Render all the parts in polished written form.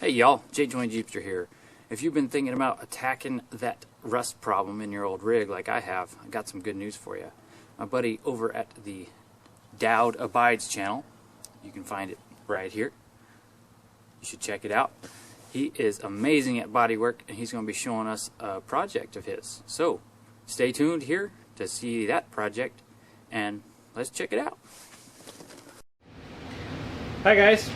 Hey y'all, J Joint Jeepster here. If you've been thinking about attacking that rust problem in your old rig like I have, I got some good news for you. My buddy over at the Dowd Abides channel, you can find it right here. You should check it out. He is amazing at bodywork and he's going to be showing us a project of his. So stay tuned here to see that project and let's check it out. Hi guys.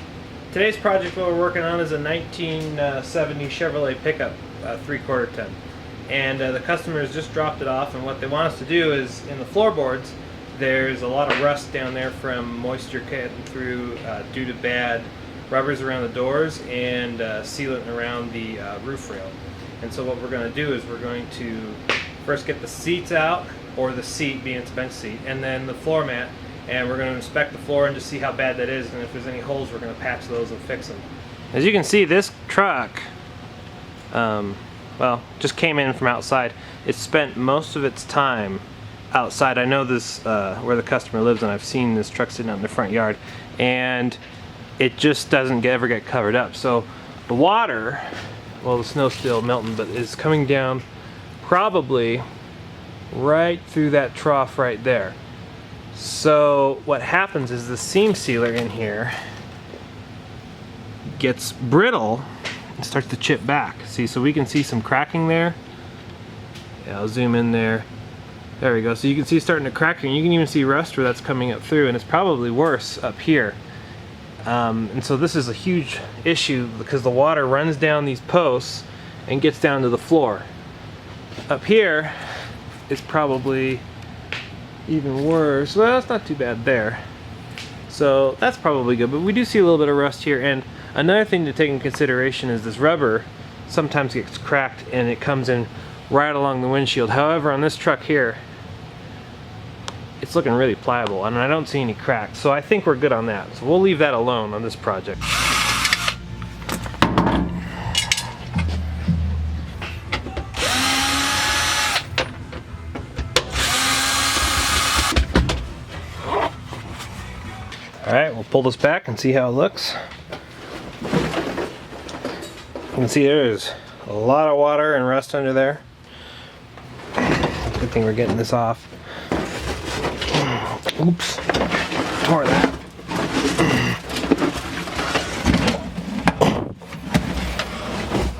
Today's project what we're working on is a 1970 Chevrolet pickup, 3/4 ton. And the customers just dropped it off, and what they want us to do is, in the floorboards, there's a lot of rust down there from moisture getting through due to bad rubbers around the doors and sealant around the roof rail. And so what we're going to do is we're going to first get the seats out, or the seat being it's a bench seat, and then the floor mat. And we're going to inspect the floor and just see how bad that is, and if there's any holes we're going to patch those and fix them. As you can see, this truck well, just came in from outside. It spent most of its time outside. I know this where the customer lives, and I've seen this truck sitting out in the front yard, and it just doesn't ever get covered up. So the water, well, the snow's still melting, but is coming down probably right through that trough right there. So what happens is the seam sealer in here gets brittle and starts to chip back. See, so we can see some cracking there. Yeah, I'll zoom in there. There we go. So you can see starting to crack, and you can even see rust where that's coming up through, and it's probably worse up here. And so this is a huge issue because the water runs down these posts and gets down to the floor. Up here is probably even worse. Well, it's not too bad there. So that's probably good, but we do see a little bit of rust here. And another thing to take in consideration is this rubber sometimes gets cracked and it comes in right along the windshield. However, on this truck here, it's looking really pliable and I don't see any cracks. So I think we're good on that. So we'll leave that alone on this project. Alright, we'll pull this back and see how it looks. You can see there's a lot of water and rust under there. Good thing we're getting this off. Oops, tore that.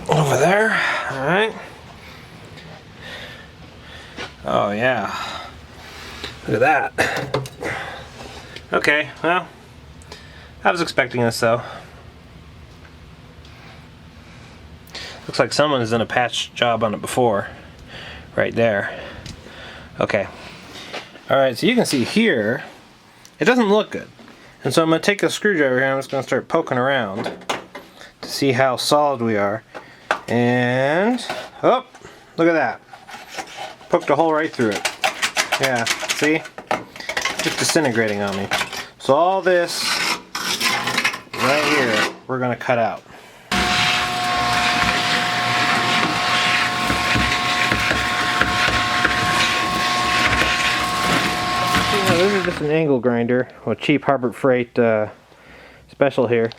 Over there, alright. Oh yeah, look at that. Okay, well, I was expecting this though. Looks like someone has done a patch job on it before. Right there. Okay. Alright, so you can see here, it doesn't look good. And so I'm going to take a screwdriver here and I'm just going to start poking around to see how solid we are. And, oh, look at that. Poked a hole right through it. Yeah, see? Just disintegrating on me. So all this right here we're going to cut out. This is just an angle grinder, a cheap Harbor Freight special here,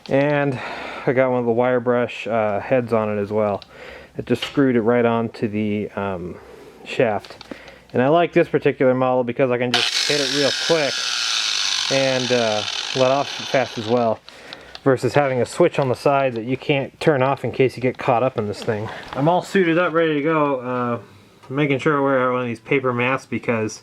and I got one of the wire brush heads on it as well. It just screwed it right onto the shaft. And I like this particular model because I can just hit it real quick and let off fast as well, versus having a switch on the side that you can't turn off in case you get caught up in this thing. I'm all suited up, ready to go, making sure I wear one of these paper masks because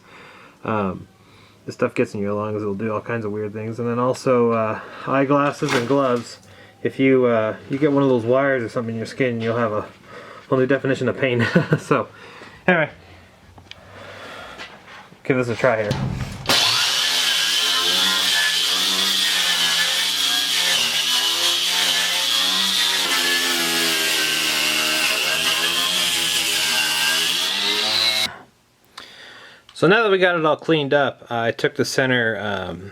this stuff gets in your lungs. It'll do all kinds of weird things. And then also eyeglasses and gloves. If you you get one of those wires or something in your skin, you'll have a whole new definition of pain. So anyway, give this a try here. So now that we got it all cleaned up, I took the center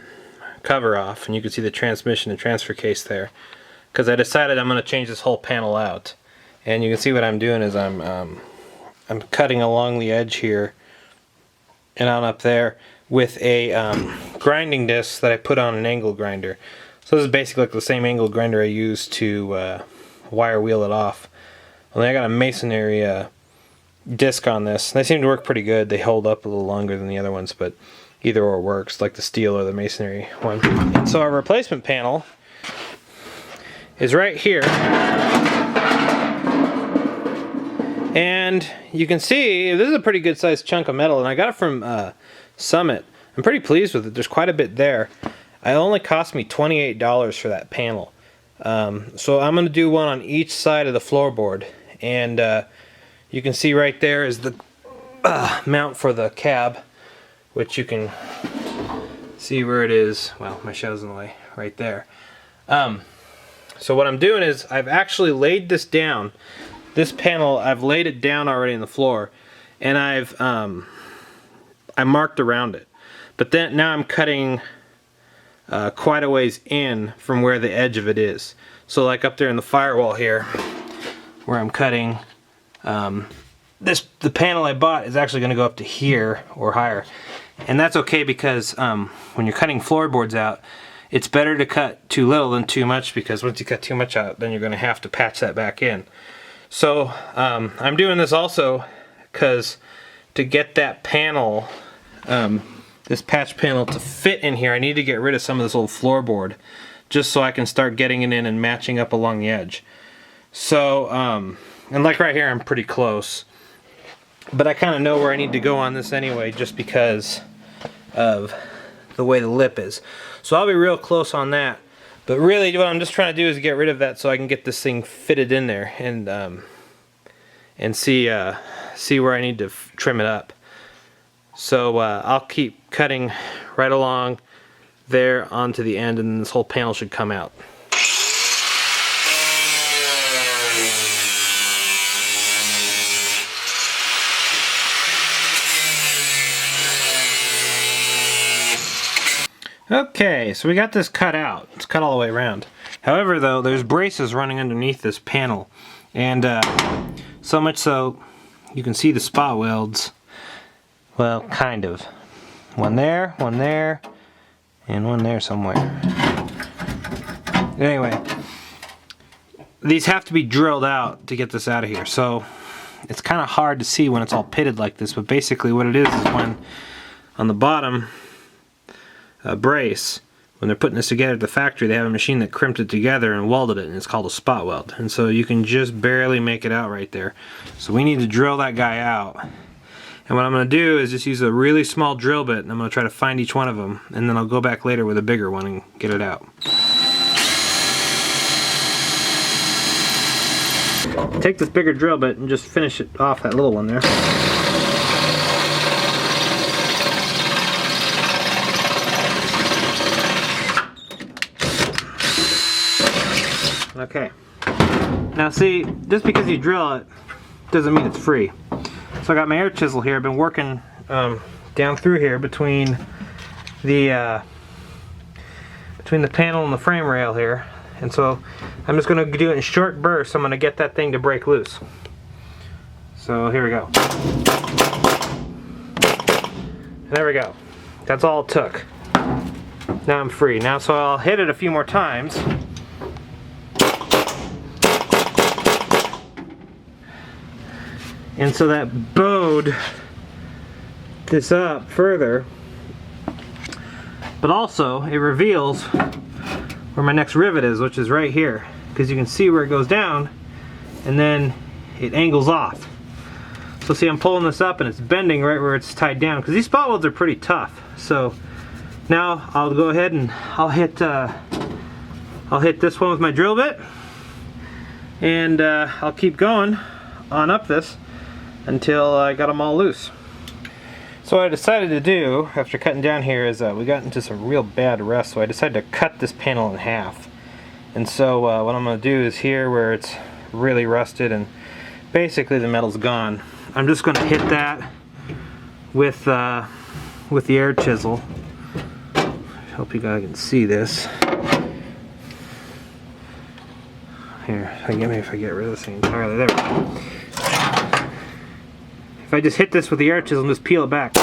cover off, and you can see the transmission and transfer case there, because I decided I'm going to change this whole panel out. And you can see what I'm doing is I'm cutting along the edge here and on up there with a grinding disc that I put on an angle grinder. So this is basically like the same angle grinder I use to wire wheel it off. Only I got a masonry disc on this. They seem to work pretty good. They hold up a little longer than the other ones, but either or works, like the steel or the masonry one. And so our replacement panel is right here. And you can see this is a pretty good sized chunk of metal, and I got it from Summit. I'm pretty pleased with it. There's quite a bit there. It only cost me $28 for that panel. So I'm going to do one on each side of the floorboard, and you can see right there is the mount for the cab, which you can see where it is. Well, my shadow's in the way right there. So what I'm doing is I've actually laid this down. This panel, I've laid it down already in the floor, and I marked around it. But then now I'm cutting quite a ways in from where the edge of it is. So like up there in the firewall here, where I'm cutting, the panel I bought is actually going to go up to here or higher. And that's okay because when you're cutting floorboards out, it's better to cut too little than too much, because once you cut too much out, then you're going to have to patch that back in. So I'm doing this also because to get that panel, this patch panel to fit in here, I need to get rid of some of this old floorboard just so I can start getting it in and matching up along the edge. So, and like right here, I'm pretty close. But I kind of know where I need to go on this anyway, just because of the way the lip is. So I'll be real close on that. But really what I'm just trying to do is get rid of that so I can get this thing fitted in there and see where I need to trim it up. So I'll keep cutting right along there onto the end, and then this whole panel should come out. Okay, so we got this cut out. It's cut all the way around. However, though, there's braces running underneath this panel, and so much so you can see the spot welds. Well, kind of. One there, and one there somewhere. Anyway, these have to be drilled out to get this out of here, so it's kind of hard to see when it's all pitted like this, but basically what it is when on the bottom brace, when they're putting this together at the factory, they have a machine that crimped it together and welded it, and it's called a spot weld. And so you can just barely make it out right there. So we need to drill that guy out. And what I'm going to do is just use a really small drill bit, and I'm going to try to find each one of them, and then I'll go back later with a bigger one and get it out. Take this bigger drill bit and just finish it off that little one there. Okay. Now see, just because you drill it doesn't mean it's free. So I got my air chisel here. I've been working down through here between the panel and the frame rail here, and so I'm just going to do it in short bursts. I'm going to get that thing to break loose. So here we go. And there we go. That's all it took. Now I'm free. Now so I'll hit it a few more times. And so that bowed this up further, but also it reveals where my next rivet is, which is right here, because you can see where it goes down and then it angles off. So see, I'm pulling this up and it's bending right where it's tied down, because these spot welds are pretty tough. So now I'll go ahead and I'll hit this one with my drill bit, and I'll keep going on up this until I got them all loose. So what I decided to do after cutting down here is we got into some real bad rust, so I decided to cut this panel in half. And so what I'm going to do is here where it's really rusted and basically the metal's gone, I'm just going to hit that with the air chisel. I hope you guys can see this. Here, forgive me if I get rid of this thing entirely. There we go. If I just hit this with the air chisel and just peel it back.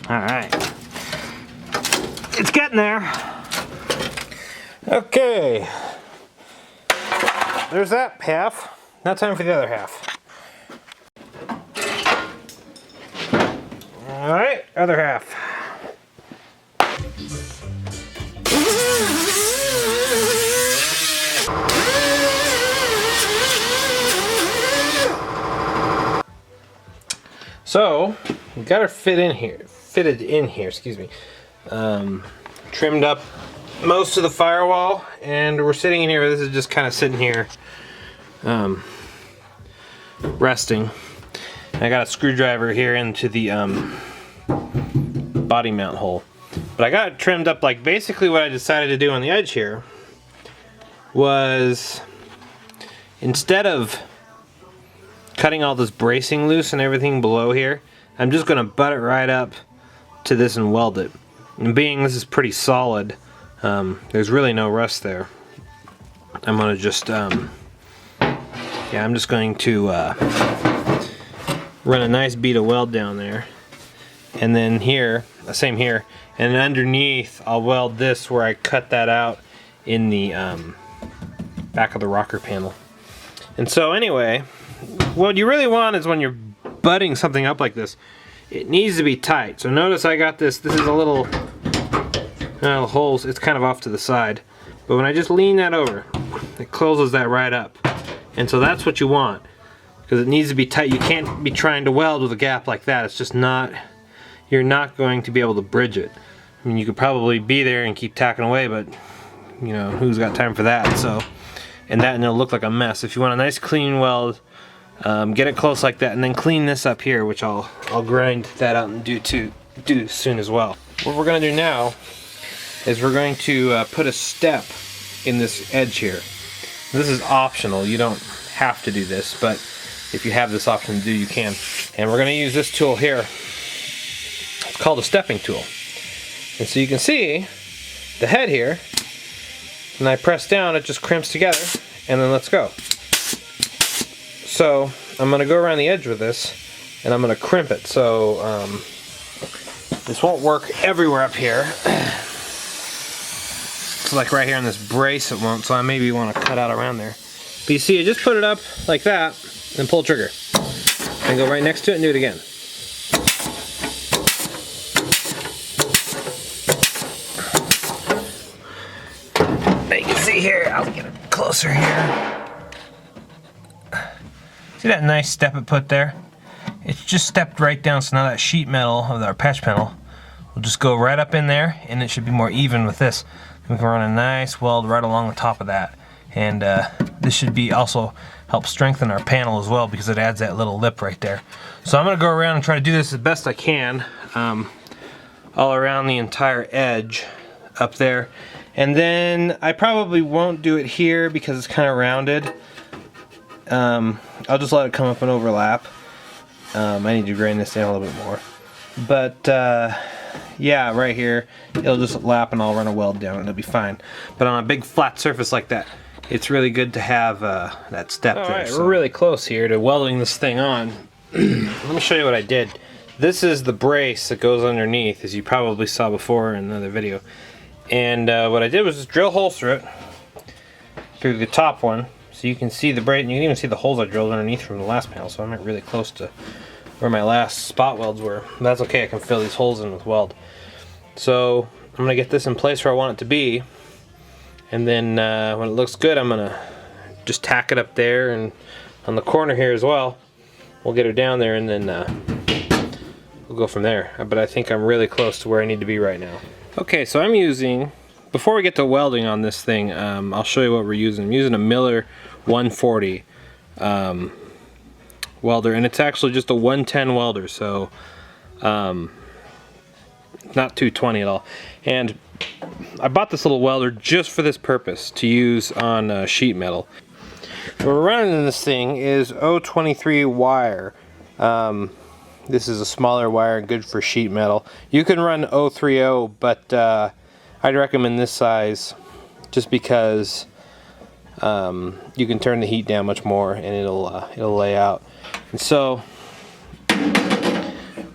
Alright. It's getting there. Okay. There's that half. Now time for the other half. All right, other half. So we got her fitted in here, excuse me. Trimmed up most of the firewall, and we're sitting in here. This is just kind of sitting here, resting. I got a screwdriver here into the body mount hole, but I got it trimmed up. Like, basically what I decided to do on the edge here was, instead of cutting all this bracing loose and everything below here, I'm just going to butt it right up to this and weld it. And being this is pretty solid, there's really no rust there. I'm going to just, I'm just going to run a nice bead of weld down there. And then here, same here, and underneath I'll weld this where I cut that out in the back of the rocker panel. And so anyway, what you really want is when you're butting something up like this, it needs to be tight. So notice I got this is a little holes, it's kind of off to the side. But when I just lean that over, it closes that right up. And so that's what you want, because it needs to be tight. You can't be trying to weld with a gap like that. It's just not, you're not going to be able to bridge it. I mean, you could probably be there and keep tacking away, but you know, who's got time for that? So, and it'll look like a mess. If you want a nice clean weld, get it close like that, and then clean this up here, which I'll grind that out and do soon as well. What we're going to do now is we're going to put a step in this edge here. This is optional. You don't have to do this, but if you have this option to do, you can. And we're going to use this tool here. It's called a stepping tool. And so you can see the head here, and I press down, it just crimps together, and then let's go. So I'm going to go around the edge with this, and I'm going to crimp it. So this won't work everywhere up here. So like right here in this brace it won't, so I maybe want to cut out around there. But you see, I just put it up like that, and pull the trigger. And go right next to it and do it again. Now you can see here, I'll get it closer here. See that nice step it put there? It's just stepped right down, so now that sheet metal of our patch panel will just go right up in there, and it should be more even with this. We can run a nice weld right along the top of that. And this should be also help strengthen our panel as well, because it adds that little lip right there. So I'm going to go around and try to do this as best I can, all around the entire edge up there. And then I probably won't do it here because it's kind of rounded. I'll just let it come up and overlap. I need to grind this down a little bit more. But yeah, right here, it'll just lap and I'll run a weld down and it'll be fine. But on a big flat surface like that, it's really good to have that step there. Alright, we're really close here to welding this thing on. Let me show you what I did. This is the brace that goes underneath, as you probably saw before in another video. And what I did was just drill holes through it, through the top one, so you can see the brace, and you can even see the holes I drilled underneath from the last panel, so I'm really close to where my last spot welds were. But that's okay, I can fill these holes in with weld. So I'm going to get this in place where I want it to be, and then when it looks good, I'm going to just tack it up there, and on the corner here as well. We'll get her down there, and then we'll go from there. But I think I'm really close to where I need to be right now. Okay, so I'm using, before we get to welding on this thing, I'll show you what we're using. I'm using a Miller 140 welder, and it's actually just a 110 welder, so not 220 at all. And I bought this little welder just for this purpose, to use on sheet metal. What we're running in this thing is 023 wire. This is a smaller wire, good for sheet metal. You can run 030, but I'd recommend this size just because you can turn the heat down much more and it'll lay out. And so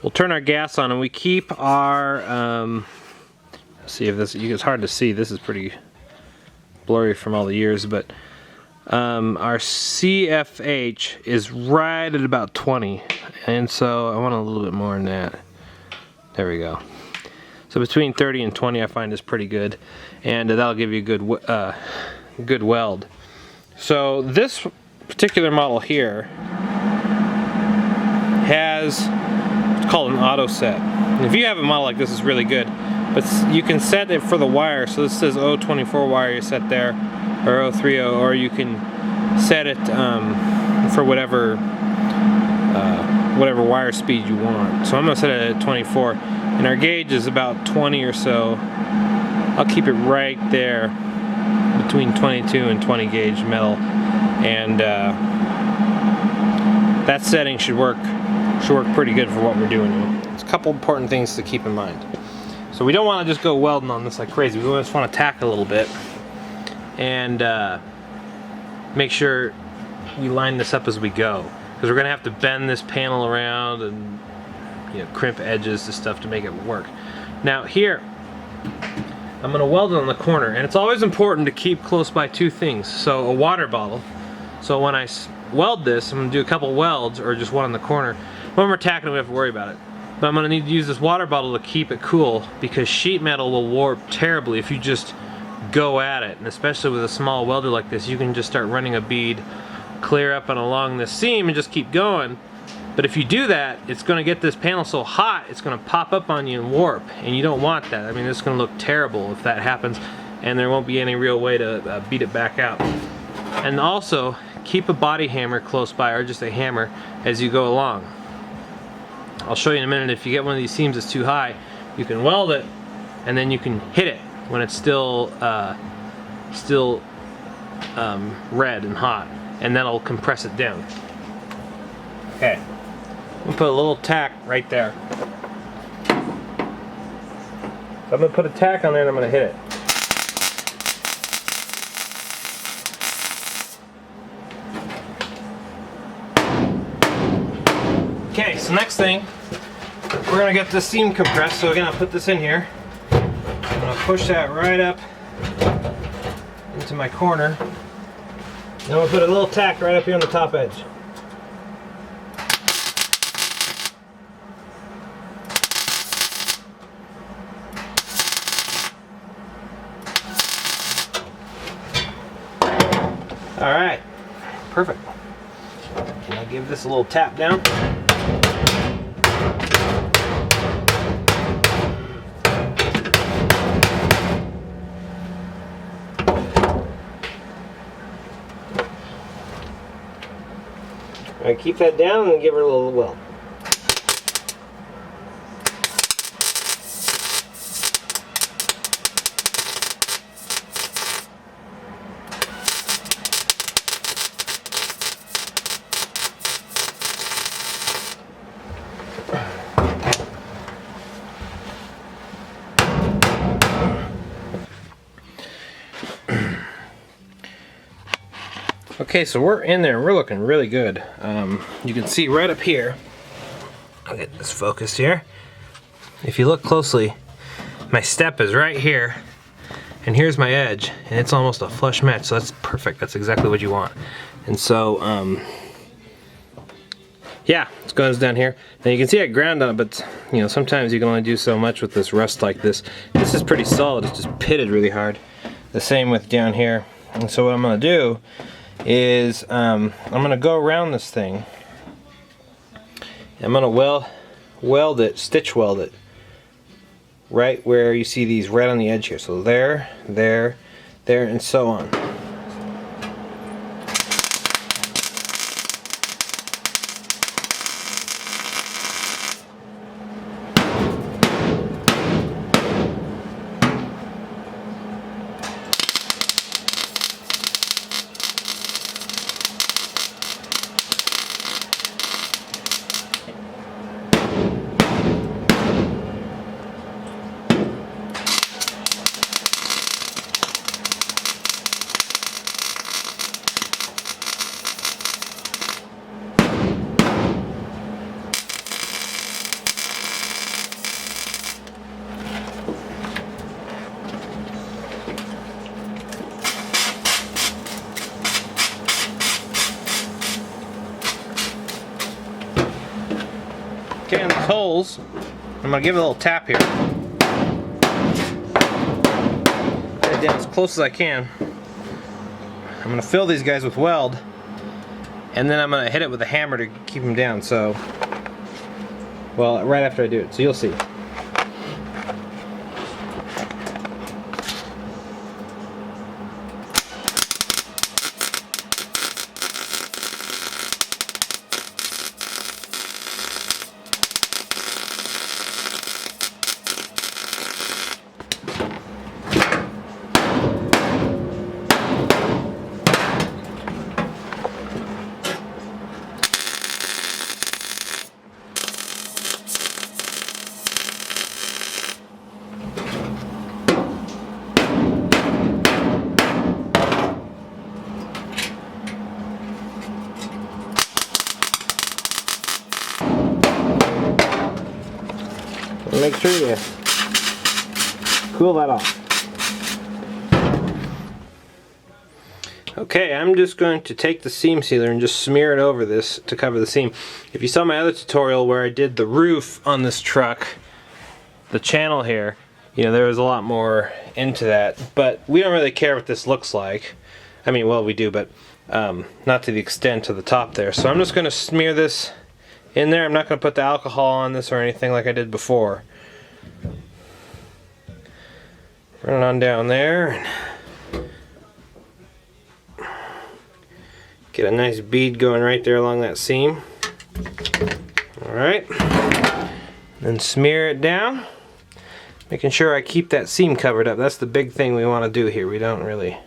we'll turn our gas on, and we keep our see if this, it's hard to see, this is pretty blurry from all the years, but our CFH is right at about 20, and so I want a little bit more than that. There we go. So between 30 and 20 I find is pretty good, and that'll give you a good weld. So this particular model here has what's called an auto set. And if you have a model like this, it's really good, but you can set it for the wire. So this says 024 wire you set there, or 030, or you can set it for whatever wire speed you want. So I'm going to set it at 24, and our gauge is about 20 or so. I'll keep it right there between 22 and 20 gauge metal, and that setting should work pretty good for what we're doing here. There's a couple important things to keep in mind. So we don't want to just go welding on this like crazy. We just want to tack a little bit and make sure we line this up as we go, because we're going to have to bend this panel around and, you know, crimp edges to stuff to make it work. Now here I'm going to weld it on the corner, and it's always important to keep close by two things. So a water bottle, so when I weld this, I'm going to do a couple welds, or just one on the corner. When we're tacking, we have to worry about it. But I'm going to need to use this water bottle to keep it cool, because sheet metal will warp terribly if you just go at it. And especially with a small welder like this, you can just start running a bead clear up and along this seam and just keep going. But if you do that, it's going to get this panel so hot, it's going to pop up on you and warp, and you don't want that. I mean, it's going to look terrible if that happens, and there won't be any real way to beat it back out. And also, keep a body hammer close by, or just a hammer, as you go along. I'll show you in a minute. If you get one of these seams that's too high, you can weld it, and then you can hit it when it's still red and hot, and that'll compress it down. Okay, I'm gonna put a little tack right there. So I'm gonna put a tack on there and I'm gonna hit it. Okay, so next thing, we're gonna get this seam compressed. So again, I'll put this in here. I'm gonna push that right up into my corner. And I'm gonna put a little tack right up here on the top edge. All right, perfect. And I'll give this a little tap down. All right, keep that down and give it a little weld. Okay, so we're in there and we're looking really good. You can see right up here, I'll get this focused here. If you look closely, my step is right here, and here's my edge, and it's almost a flush match, so that's perfect. That's exactly what you want. And so, yeah, it goes down here. Now you can see I ground on it, but you know, sometimes you can only do so much with this rust like this. This is pretty solid, it's just pitted really hard. The same with down here. And so what I'm gonna do is I'm gonna go around this thing. I'm gonna weld it, stitch weld it right where you see these right on the edge here. So there, there, there, and so on. holes. I'm gonna give it a little tap here. Get it down as close as I can. I'm gonna fill these guys with weld, and then I'm gonna hit it with a hammer to keep them down. So, well, right after I do it, so you'll see. Make sure you cool that off. Okay, I'm just going to take the seam sealer and just smear it over this to cover the seam. If you saw my other tutorial where I did the roof on this truck, the channel here, you know, there was a lot more into that, but we don't really care what this looks like. I mean, well, we do, but not to the extent of the top there. So I'm just going to smear this in there. I'm not going to put the alcohol on this or anything like I did before. Run it on down there. Get a nice bead going right there along that seam. Alright. Then smear it down. Making sure I keep that seam covered up. That's the big thing we want to do here. We don't really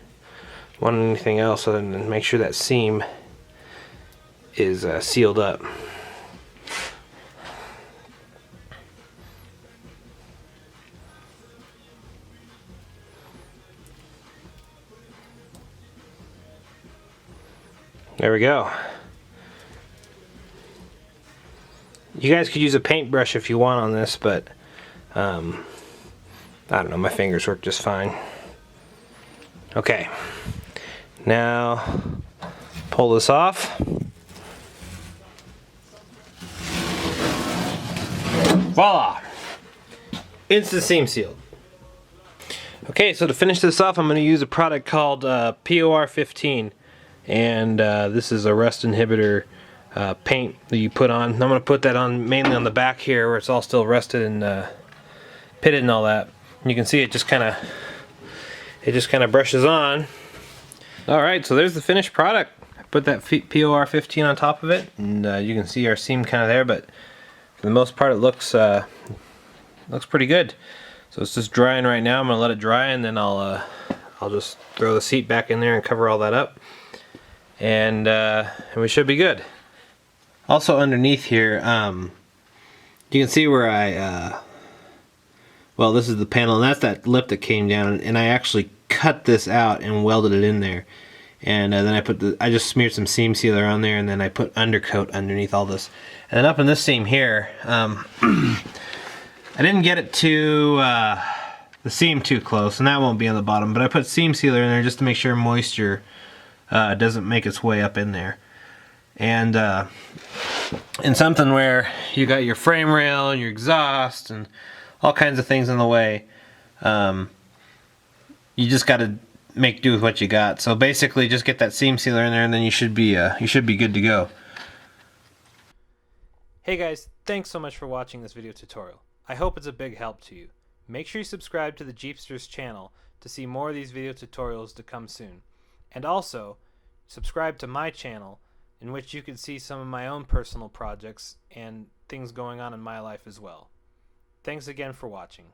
want anything else other than make sure that seam is sealed up. There we go. You guys could use a paintbrush if you want on this, but I don't know, my fingers work just fine. Okay, now pull this off. Voila! Instant seam sealed. Okay, so to finish this off, I'm going to use a product called POR 15. And this is a rust inhibitor paint that you put on. I'm going to put that on mainly on the back here where it's all still rusted and pitted and all that. And you can see it just kind of brushes on. Alright, so there's the finished product. I put that POR 15 on top of it, and you can see our seam kind of there, but for the most part it looks pretty good. So it's just drying right now. I'm going to let it dry, and then I'll just throw the seat back in there and cover all that up. And we should be good. Also underneath here, you can see where well, this is the panel, and that's that lip that came down, and I actually cut this out and welded it in there. And then I just smeared some seam sealer on there, and then I put undercoat underneath all this. And then up in this seam here, I didn't get it to the seam too close, and that won't be on the bottom, but I put seam sealer in there just to make sure moisture doesn't make its way up in there. And in something where you got your frame rail and your exhaust and all kinds of things in the way, you just got to make do with what you got. So basically just get that seam sealer in there, and then you should be good to go. Hey guys, thanks so much for watching this video tutorial. I hope it's a big help to you. Make sure you subscribe to the Jeepsters channel to see more of these video tutorials to come soon. And also, subscribe to my channel, in which you can see some of my own personal projects and things going on in my life as well. Thanks again for watching.